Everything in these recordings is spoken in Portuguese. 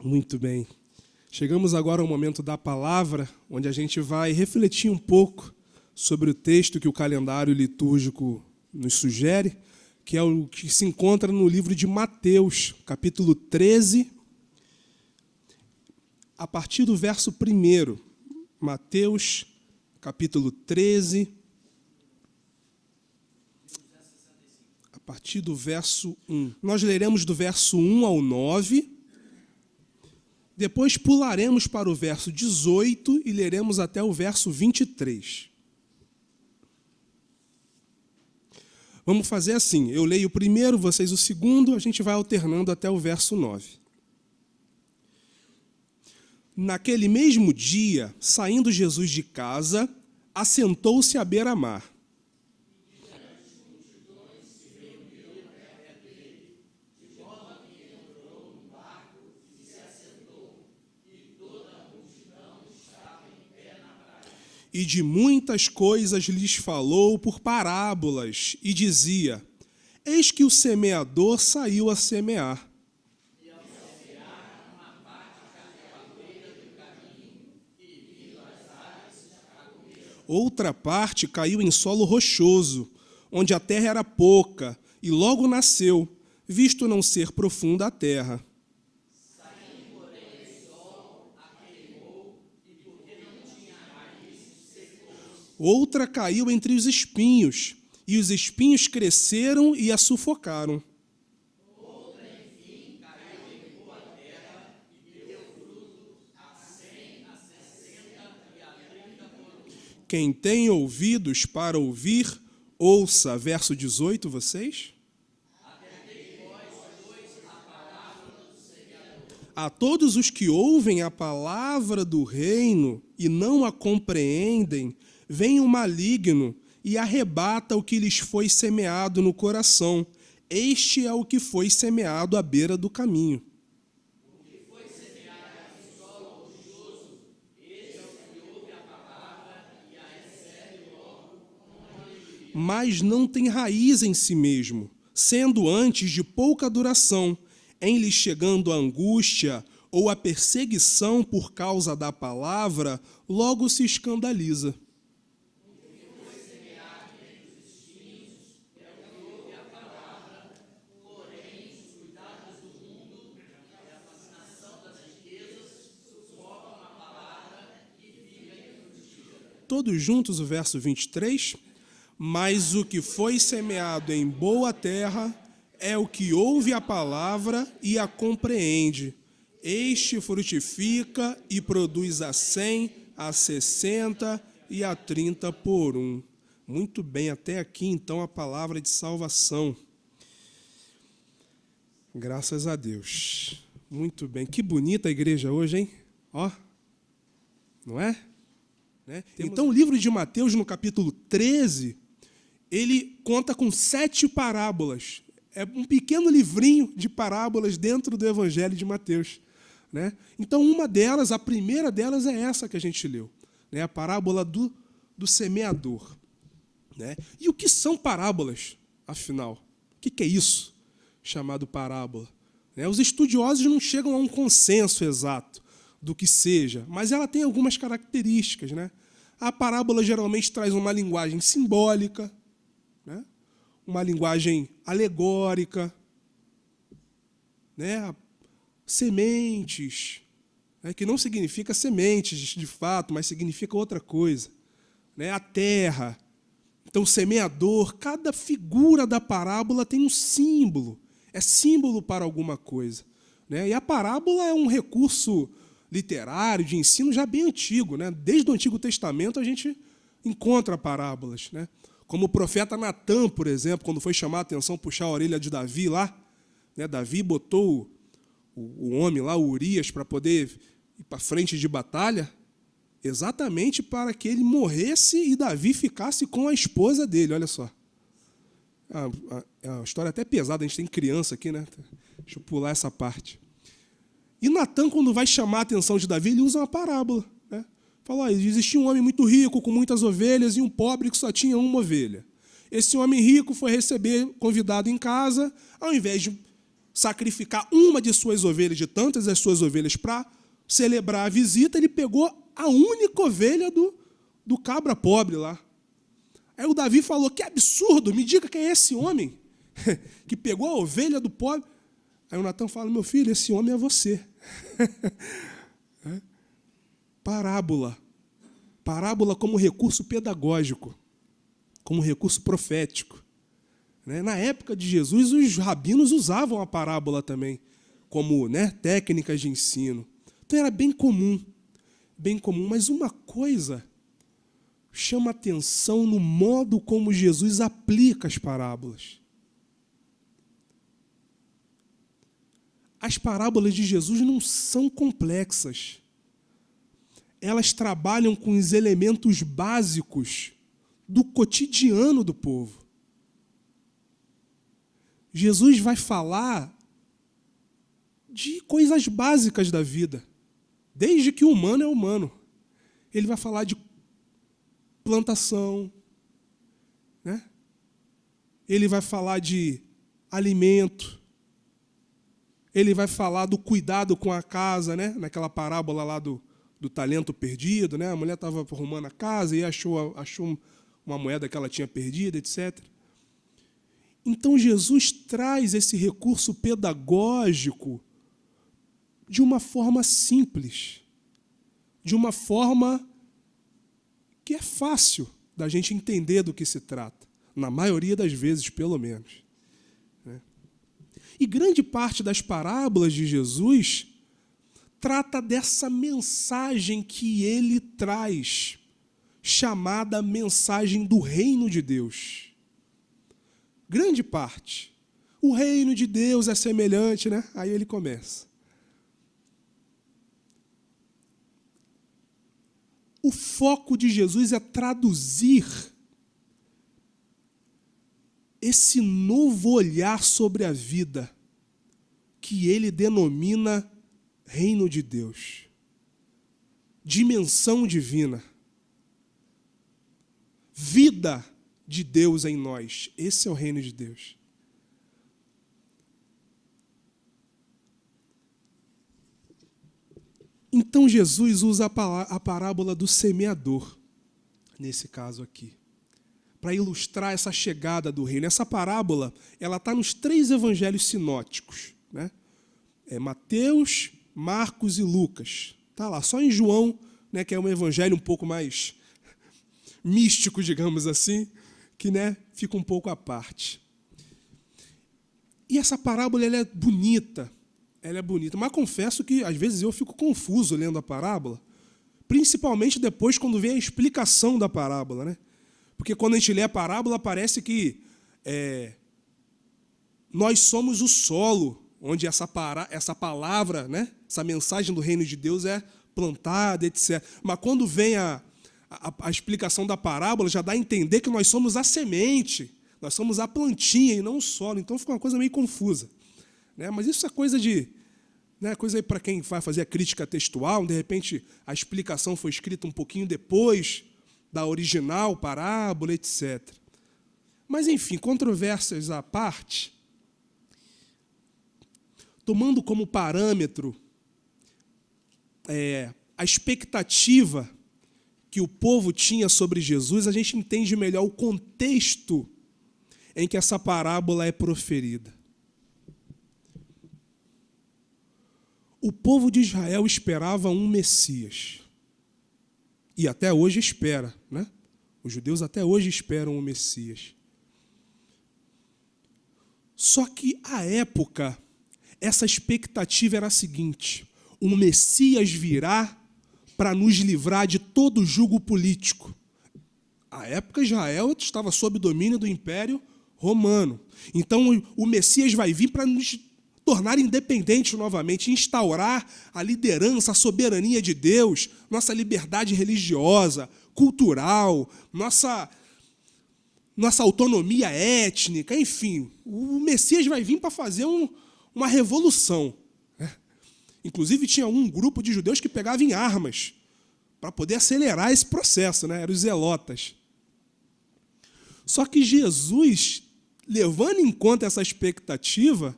Muito bem. Chegamos agora ao momento da palavra, onde a gente vai refletir um pouco sobre o texto que o calendário litúrgico nos sugere, que é o que se encontra no livro de Mateus, capítulo 13, a partir do verso 1. Mateus, capítulo 13, a partir do verso 1. Nós leremos do verso 1 ao 9, depois pularemos para o verso 18 e leremos até o verso 23. Vamos fazer assim, eu leio o primeiro, vocês o segundo, a gente vai alternando até o verso 9. Naquele mesmo dia, saindo Jesus de casa, assentou-se à beira-mar. E de muitas coisas lhes falou por parábolas, e dizia: Eis que o semeador saiu a semear. E ao semear, uma parte caiu à beira do caminho, e vindo as aves a comer. Outra parte caiu em solo rochoso, onde a terra era pouca, e logo nasceu, visto não ser profunda a terra. Outra caiu entre os espinhos, e os espinhos cresceram e a sufocaram. Outra, enfim, caiu em boa terra e deu fruto a 100, a 60 e a 30 por um. Quem tem ouvidos para ouvir, ouça. Verso 18, vocês? Atendei vós, pois, a palavra do Semeador. A todos os que ouvem a palavra do reino e não a compreendem, vem o maligno e arrebata o que lhes foi semeado no coração. Este é o que foi semeado à beira do caminho. O que foi semeado em solo rochoso, esse é o que ouve a palavra e a recebe logo com alegria. Mas não tem raiz em si mesmo, sendo antes de pouca duração, em lhe chegando a angústia ou a perseguição por causa da palavra, logo se escandaliza. Todos juntos, o verso 23. Mas o que foi semeado em boa terra é o que ouve a palavra e a compreende. Este frutifica e produz a 100, a 60 e a 30 por um. Muito bem, até aqui então a palavra de salvação. Graças a Deus. Muito bem, que bonita a igreja hoje, hein? Ó, não é? Então, o livro de Mateus, no capítulo 13, ele conta com 7 parábolas. É um pequeno livrinho de parábolas dentro do Evangelho de Mateus. Então, uma delas, a primeira delas é essa que a gente leu, a parábola do semeador. E o que são parábolas, afinal? O que é isso chamado parábola? Os estudiosos não chegam a um consenso exato do que seja, mas ela tem algumas características. A parábola geralmente traz uma linguagem simbólica, uma linguagem alegórica, sementes, que não significa sementes de fato, mas significa outra coisa. A terra. Então, o semeador, cada figura da parábola tem um símbolo, é símbolo para alguma coisa. E a parábola é um recurso literário, de ensino, já bem antigo. Desde o Antigo Testamento a gente encontra parábolas. Como o profeta Natã, por exemplo, quando foi chamar a atenção, puxar a orelha de Davi lá, Davi botou o homem lá, o Urias, para poder ir para frente de batalha, exatamente para que ele morresse e Davi ficasse com a esposa dele, olha só. É uma história até pesada, a gente tem criança aqui, Deixa eu pular essa parte. E Natã, quando vai chamar a atenção de Davi, ele usa uma parábola. Fala, existia um homem muito rico, com muitas ovelhas, e um pobre que só tinha uma ovelha. Esse homem rico foi receber convidado em casa, ao invés de sacrificar uma de suas ovelhas, de tantas as suas ovelhas, para celebrar a visita, ele pegou a única ovelha do cabra pobre lá. Aí o Davi falou, que absurdo, me diga quem é esse homem que pegou a ovelha do pobre. Aí o Natan fala, meu filho, esse homem é você. Parábola. Parábola como recurso pedagógico, como recurso profético. Na época de Jesus, os rabinos usavam a parábola também, como técnicas de ensino. Então era bem comum, mas uma coisa chama atenção no modo como Jesus aplica as parábolas. As parábolas de Jesus não são complexas. Elas trabalham com os elementos básicos do cotidiano do povo. Jesus vai falar de coisas básicas da vida, desde que o humano é humano. Ele vai falar de plantação, Ele vai falar de alimento, ele vai falar do cuidado com a casa, naquela parábola lá do talento perdido, a mulher estava arrumando a casa e achou uma moeda que ela tinha perdido, etc. Então, Jesus traz esse recurso pedagógico de uma forma simples, de uma forma que é fácil da gente entender do que se trata, na maioria das vezes, pelo menos. E grande parte das parábolas de Jesus trata dessa mensagem que ele traz, chamada mensagem do reino de Deus. Grande parte. O reino de Deus é semelhante, Aí ele começa. O foco de Jesus é traduzir esse novo olhar sobre a vida que ele denomina reino de Deus, dimensão divina, vida de Deus em nós. Esse é o reino de Deus. Então Jesus usa a parábola do semeador, nesse caso aqui, para ilustrar essa chegada do reino. Essa parábola ela está nos 3 evangelhos sinóticos, Mateus, Marcos e Lucas. Está lá, só em João, que é um evangelho um pouco mais místico, digamos assim, que fica um pouco à parte. E essa parábola ela é bonita, mas confesso que às vezes eu fico confuso lendo a parábola, principalmente depois quando vem a explicação da parábola, Porque quando a gente lê a parábola parece que nós somos o solo onde essa palavra, essa mensagem do reino de Deus é plantada, etc. Mas quando vem a explicação da parábola, já dá a entender que nós somos a semente, nós somos a plantinha e não o solo. Então fica uma coisa meio confusa. Mas isso é coisa coisa aí para quem vai fazer a crítica textual, de repente a explicação foi escrita um pouquinho depois da original parábola, etc. Mas, enfim, controvérsias à parte, tomando como parâmetro a expectativa que o povo tinha sobre Jesus, a gente entende melhor o contexto em que essa parábola é proferida. O povo de Israel esperava um Messias. E até hoje espera, Os judeus até hoje esperam o Messias. Só que, à época, essa expectativa era a seguinte: um Messias virá para nos livrar de todo jugo político. À época, Israel estava sob domínio do Império Romano. Então, o Messias vai vir para nos tornar independentes novamente, instaurar a liderança, a soberania de Deus, nossa liberdade religiosa, cultural, nossa autonomia étnica, enfim. O Messias vai vir para fazer uma revolução. Inclusive, tinha um grupo de judeus que pegava em armas para poder acelerar esse processo, eram os zelotas. Só que Jesus, levando em conta essa expectativa,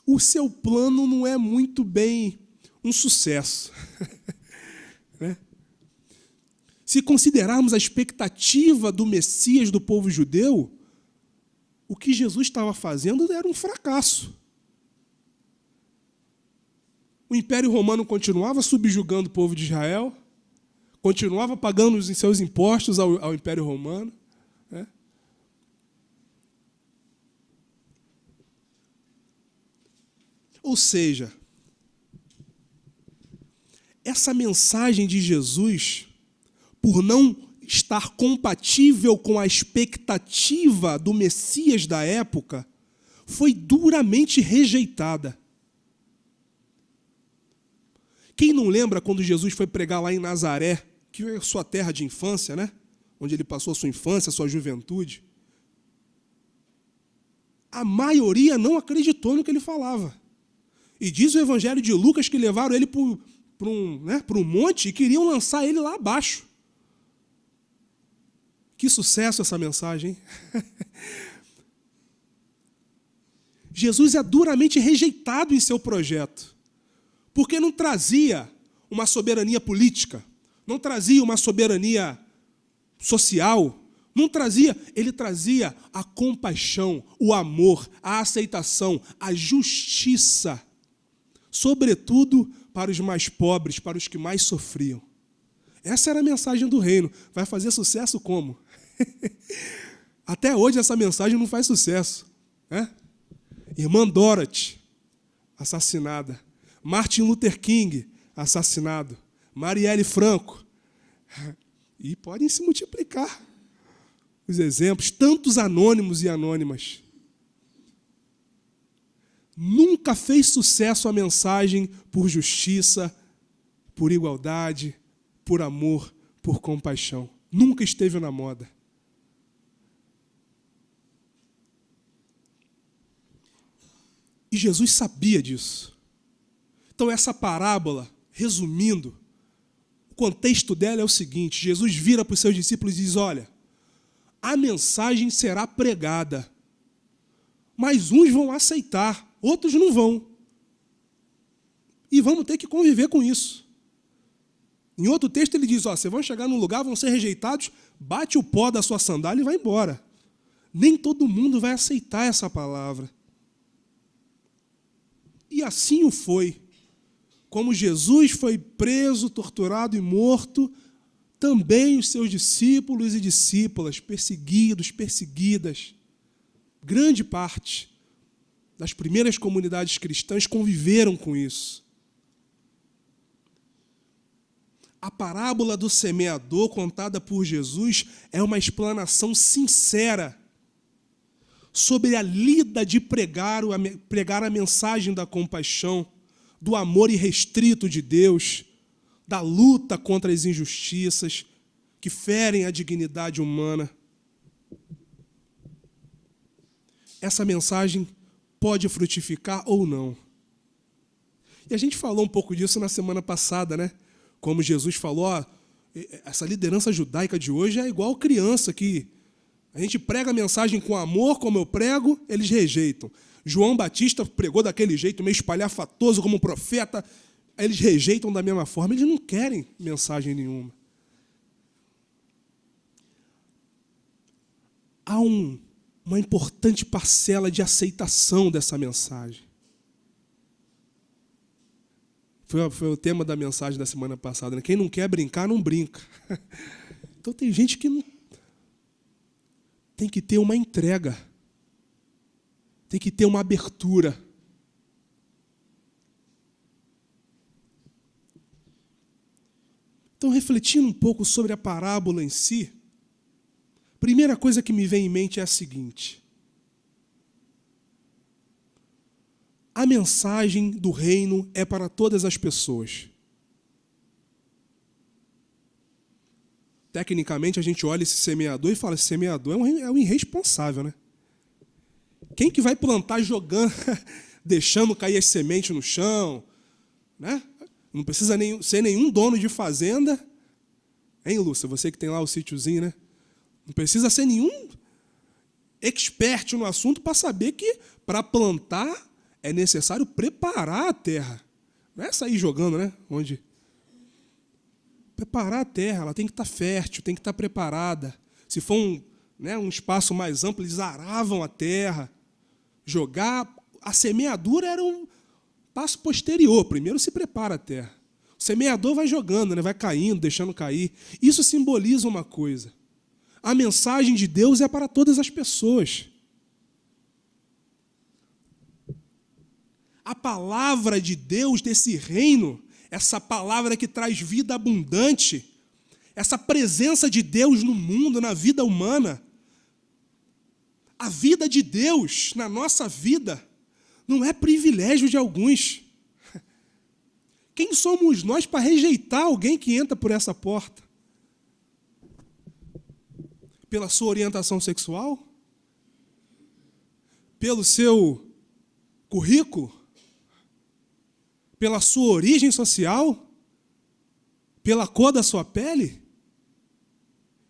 o seu plano não é muito bem um sucesso. Né? Se considerarmos a expectativa do Messias do povo judeu, o que Jesus estava fazendo era um fracasso. O Império Romano continuava subjugando o povo de Israel, continuava pagando os seus impostos ao Império Romano. Né? Ou seja, essa mensagem de Jesus, por não estar compatível com a expectativa do Messias da época, foi duramente rejeitada. Quem não lembra quando Jesus foi pregar lá em Nazaré, que é a sua terra de infância, né? Onde ele passou a sua infância, a sua juventude? A maioria não acreditou no que ele falava. E diz o Evangelho de Lucas que levaram ele para um monte e queriam lançar ele lá abaixo. Que sucesso essa mensagem, hein? Jesus é duramente rejeitado em seu projeto, porque não trazia uma soberania política, não trazia uma soberania social, ele trazia a compaixão, o amor, a aceitação, a justiça, sobretudo para os mais pobres, para os que mais sofriam. Essa era a mensagem do reino. Vai fazer sucesso como? Até hoje essa mensagem não faz sucesso. Né? Irmã Dorothy, assassinada. Martin Luther King, assassinado. Marielle Franco. E podem se multiplicar os exemplos, tantos anônimos e anônimas. Nunca fez sucesso a mensagem por justiça, por igualdade, por amor, por compaixão. Nunca esteve na moda. E Jesus sabia disso. Então, essa parábola, resumindo, o contexto dela é o seguinte: Jesus vira para os seus discípulos e diz: olha, a mensagem será pregada, mas uns vão aceitar, outros não vão. E vamos ter que conviver com isso. Em outro texto ele diz: ó, vocês vão chegar num lugar, vão ser rejeitados, bate o pó da sua sandália e vai embora. Nem todo mundo vai aceitar essa palavra. E assim o foi. Como Jesus foi preso, torturado e morto, também os seus discípulos e discípulas, perseguidos, perseguidas, grande parte das primeiras comunidades cristãs conviveram com isso. A parábola do semeador, contada por Jesus, é uma explanação sincera sobre a lida de pregar a mensagem da compaixão, do amor irrestrito de Deus, da luta contra as injustiças que ferem a dignidade humana. Essa mensagem pode frutificar ou não. E a gente falou um pouco disso na semana passada, né? Como Jesus falou, ó, essa liderança judaica de hoje é igual criança que a gente prega a mensagem com amor, como eu prego, eles rejeitam. João Batista pregou daquele jeito, meio espalhafatoso como profeta, eles rejeitam da mesma forma, eles não querem mensagem nenhuma. Há uma importante parcela de aceitação dessa mensagem. Foi o tema da mensagem da semana passada, né? Quem não quer brincar, não brinca. Então tem gente que não... Tem que ter uma entrega. Tem que ter uma abertura. Então, refletindo um pouco sobre a parábola em si, a primeira coisa que me vem em mente é a seguinte: a mensagem do reino é para todas as pessoas. Tecnicamente, a gente olha esse semeador e fala: esse semeador é um irresponsável, né? Quem que vai plantar jogando, deixando cair as sementes no chão? Né? Não precisa ser nenhum dono de fazenda. Hein, Lúcia? Você que tem lá o sítiozinho, né? Não precisa ser nenhum expert no assunto para saber que para plantar é necessário preparar a terra. Não é sair jogando, né? Preparar a terra, ela tem que estar fértil, tem que estar preparada. Se for um espaço mais amplo, eles aravam a terra. Jogar. A semeadura era um passo posterior. Primeiro se prepara a terra. O semeador vai jogando, né? Vai caindo, deixando cair. Isso simboliza uma coisa. A mensagem de Deus é para todas as pessoas. A palavra de Deus desse reino, essa palavra que traz vida abundante, essa presença de Deus no mundo, na vida humana, a vida de Deus na nossa vida não é privilégio de alguns. Quem somos nós para rejeitar alguém que entra por essa porta? Pela sua orientação sexual? Pelo seu currículo? Pela sua origem social? Pela cor da sua pele?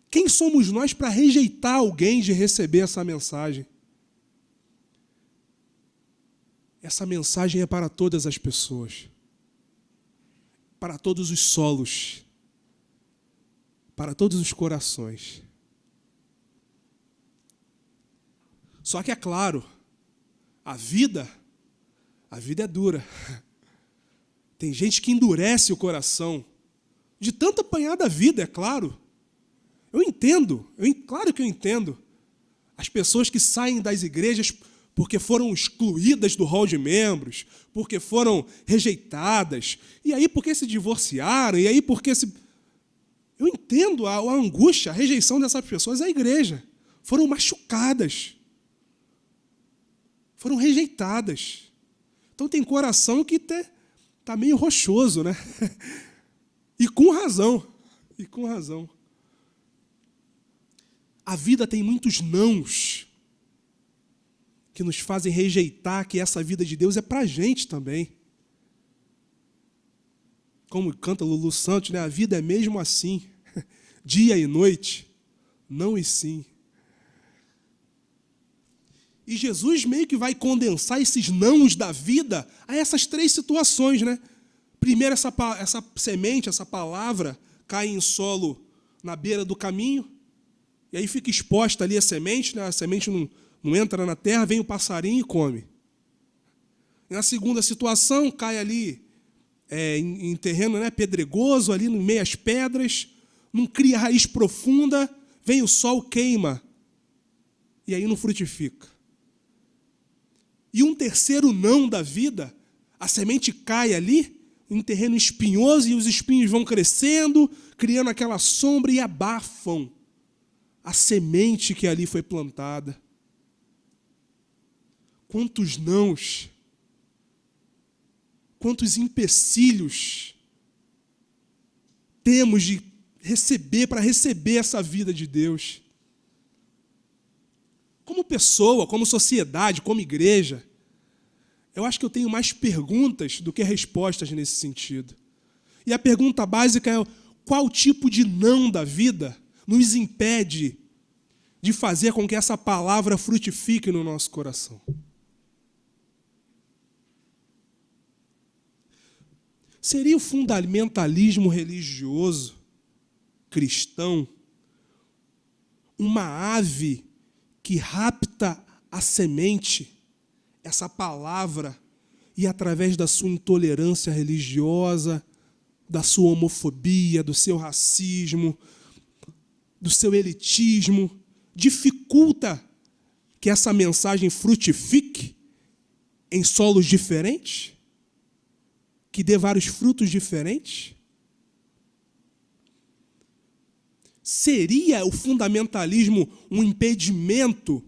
Quem somos nós para rejeitar alguém de receber essa mensagem? Essa mensagem é para todas as pessoas, para todos os solos, para todos os corações. Só que é claro, a vida é dura. Tem gente que endurece o coração, de tanto apanhar da vida, é claro. Eu entendo, claro que eu entendo. As pessoas que saem das igrejas porque foram excluídas do hall de membros, porque foram rejeitadas, e aí porque se divorciaram, e aí porque se... Eu entendo a angústia, a rejeição dessas pessoas à igreja. Foram machucadas. Foram rejeitadas. Então tem coração que está meio rochoso, né? E com razão. A vida tem muitos nãos que nos fazem rejeitar que essa vida de Deus é para a gente também. Como canta Lulu Santos, né? A vida é mesmo assim, dia e noite, não e sim. E Jesus meio que vai condensar esses nãos da vida a essas três situações, né? Primeiro, essa semente, essa palavra, cai em solo na beira do caminho, e aí fica exposta ali a semente, né? A semente não entra na terra, vem o passarinho e come. Na segunda situação, cai ali em terreno, né, pedregoso, ali no meio às pedras, não cria raiz profunda, vem o sol, queima, e aí não frutifica. E um terceiro não da vida, a semente cai ali, em terreno espinhoso, e os espinhos vão crescendo, criando aquela sombra e abafam a semente que ali foi plantada. Quantos nãos, quantos empecilhos temos de receber, para receber essa vida de Deus. Como pessoa, como sociedade, como igreja, eu acho que eu tenho mais perguntas do que respostas nesse sentido. E a pergunta básica é: qual tipo de não da vida nos impede de fazer com que essa palavra frutifique no nosso coração? Seria o fundamentalismo religioso cristão uma ave que rapta a semente, essa palavra, e através da sua intolerância religiosa, da sua homofobia, do seu racismo, do seu elitismo, dificulta que essa mensagem frutifique em solos diferentes? Que dê vários frutos diferentes? Seria o fundamentalismo um impedimento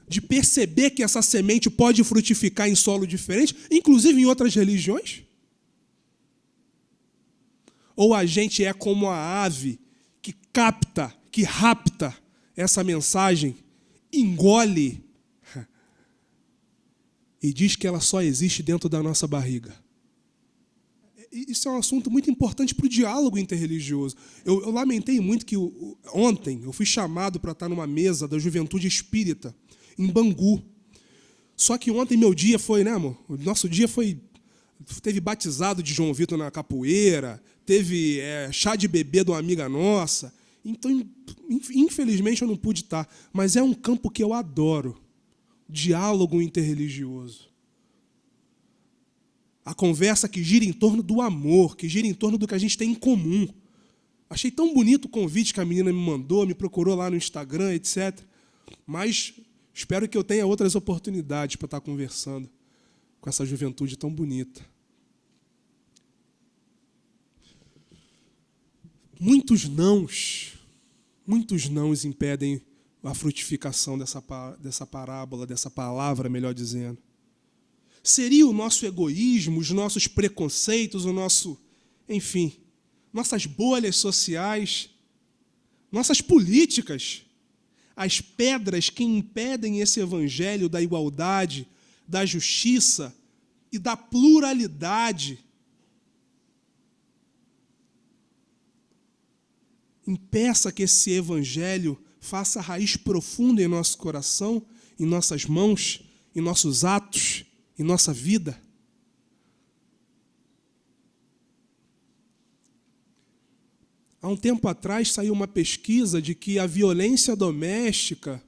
de perceber que essa semente pode frutificar em solo diferente, inclusive em outras religiões? Ou a gente é como a ave que capta, que rapta essa mensagem, engole e diz que ela só existe dentro da nossa barriga? Isso é um assunto muito importante para o diálogo interreligioso. Eu lamentei muito que ontem eu fui chamado para estar numa mesa da juventude espírita. em Bangu. Só que ontem meu dia foi, né, amor? O nosso dia foi... Teve batizado de João Vitor na capoeira, teve chá de bebê de uma amiga nossa. Então, infelizmente, eu não pude estar. Mas é um campo que eu adoro. Diálogo interreligioso. A conversa que gira em torno do amor, que gira em torno do que a gente tem em comum. Achei tão bonito o convite que a menina me mandou, me procurou lá no Instagram, etc. Mas espero que eu tenha outras oportunidades para estar conversando com essa juventude tão bonita. Muitos nãos impedem a frutificação dessa parábola, dessa palavra, melhor dizendo. Seria o nosso egoísmo, os nossos preconceitos, nossas bolhas sociais, nossas políticas, as pedras que impedem esse evangelho da igualdade, da justiça e da pluralidade. Impeça que esse evangelho faça raiz profunda em nosso coração, em nossas mãos, em nossos atos, em nossa vida. Há um tempo atrás saiu uma pesquisa de que a violência doméstica,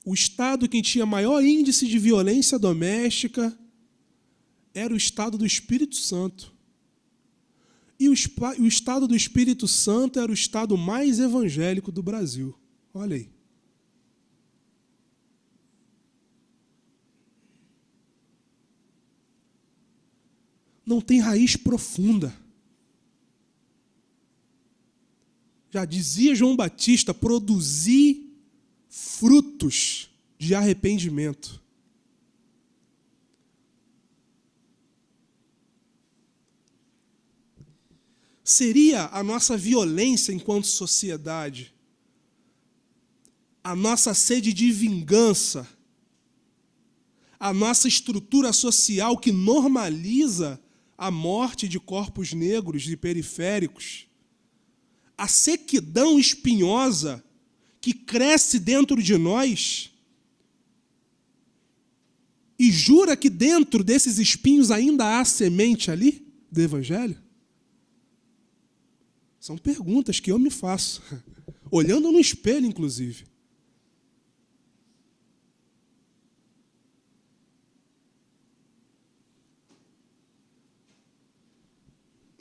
o estado que tinha maior índice de violência doméstica era o estado do Espírito Santo. E o estado do Espírito Santo era o estado mais evangélico do Brasil. Olha aí. Não tem raiz profunda. Já dizia João Batista, produzir frutos de arrependimento. Seria a nossa violência enquanto sociedade, a nossa sede de vingança, a nossa estrutura social que normaliza a morte de corpos negros e periféricos, a sequidão espinhosa que cresce dentro de nós e jura que dentro desses espinhos ainda há semente ali do Evangelho? São perguntas que eu me faço, olhando no espelho, inclusive.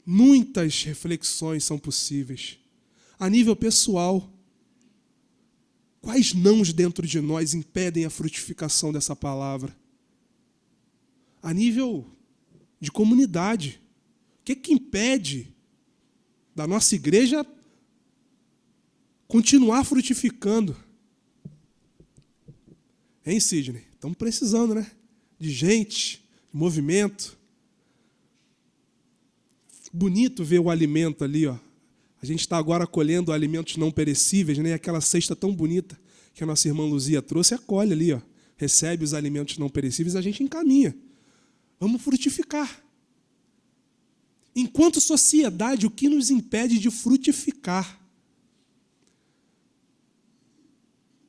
Muitas reflexões são possíveis. A nível pessoal, quais nãos dentro de nós impedem a frutificação dessa palavra? A nível de comunidade, o que impede da nossa igreja continuar frutificando? Hein, Sidney? Estamos precisando, né? De gente, de movimento. Bonito ver o alimento ali, ó. A gente está agora colhendo alimentos não perecíveis, né? Aquela cesta tão bonita que a nossa irmã Luzia trouxe, acolhe ali, ó. Recebe os alimentos não perecíveis, a gente encaminha. Vamos frutificar. Enquanto sociedade, o que nos impede de frutificar?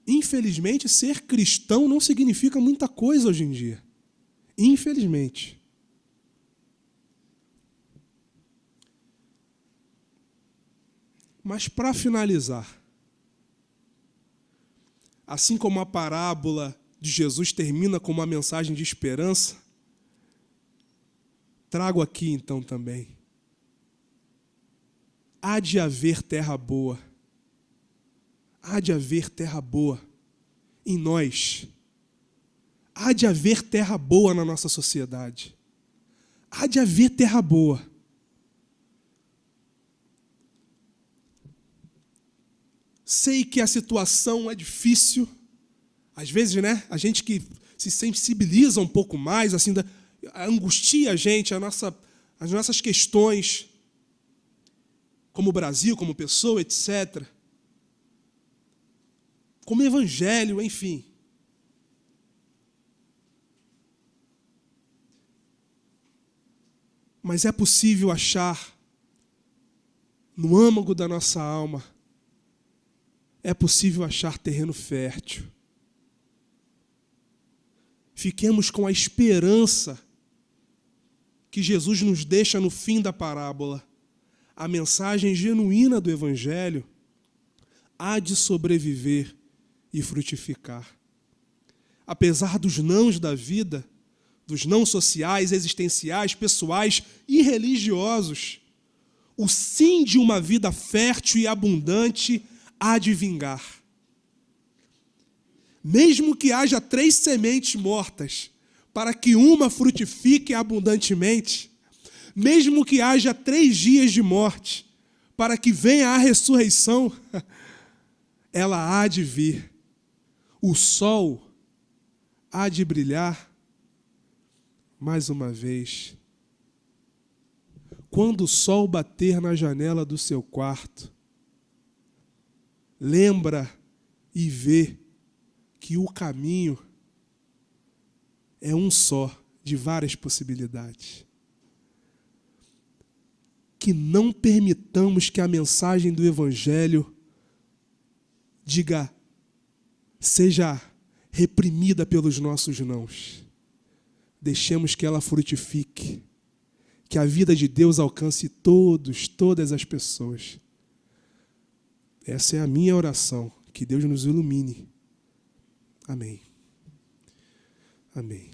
Infelizmente, ser cristão não significa muita coisa hoje em dia. Infelizmente. Mas, para finalizar, assim como a parábola de Jesus termina com uma mensagem de esperança, trago aqui, então, também. Há de haver terra boa. Há de haver terra boa em nós. Há de haver terra boa na nossa sociedade. Há de haver terra boa. Sei que a situação é difícil. Às vezes, né, a gente que se sensibiliza um pouco mais, assim, angustia a gente, as nossas questões, como Brasil, como pessoa, etc. Como evangelho, enfim. Mas é possível achar no âmago da nossa alma, é possível achar terreno fértil. fiquemos com a esperança que Jesus nos deixa no fim da parábola. A mensagem genuína do Evangelho há de sobreviver e frutificar. Apesar dos nãos da vida, dos não sociais, existenciais, pessoais e religiosos, o sim de uma vida fértil e abundante há de vingar. Mesmo que haja 3 sementes mortas, para que uma frutifique abundantemente, mesmo que haja 3 dias de morte, para que venha a ressurreição, ela há de vir. O sol há de brilhar mais uma vez. Quando o sol bater na janela do seu quarto, lembra e vê que o caminho é um só, de várias possibilidades. Que não permitamos que a mensagem do Evangelho seja reprimida pelos nossos nãos. Deixemos que ela frutifique, que a vida de Deus alcance todas as pessoas. Essa é a minha oração, que Deus nos ilumine. Amém. Amém.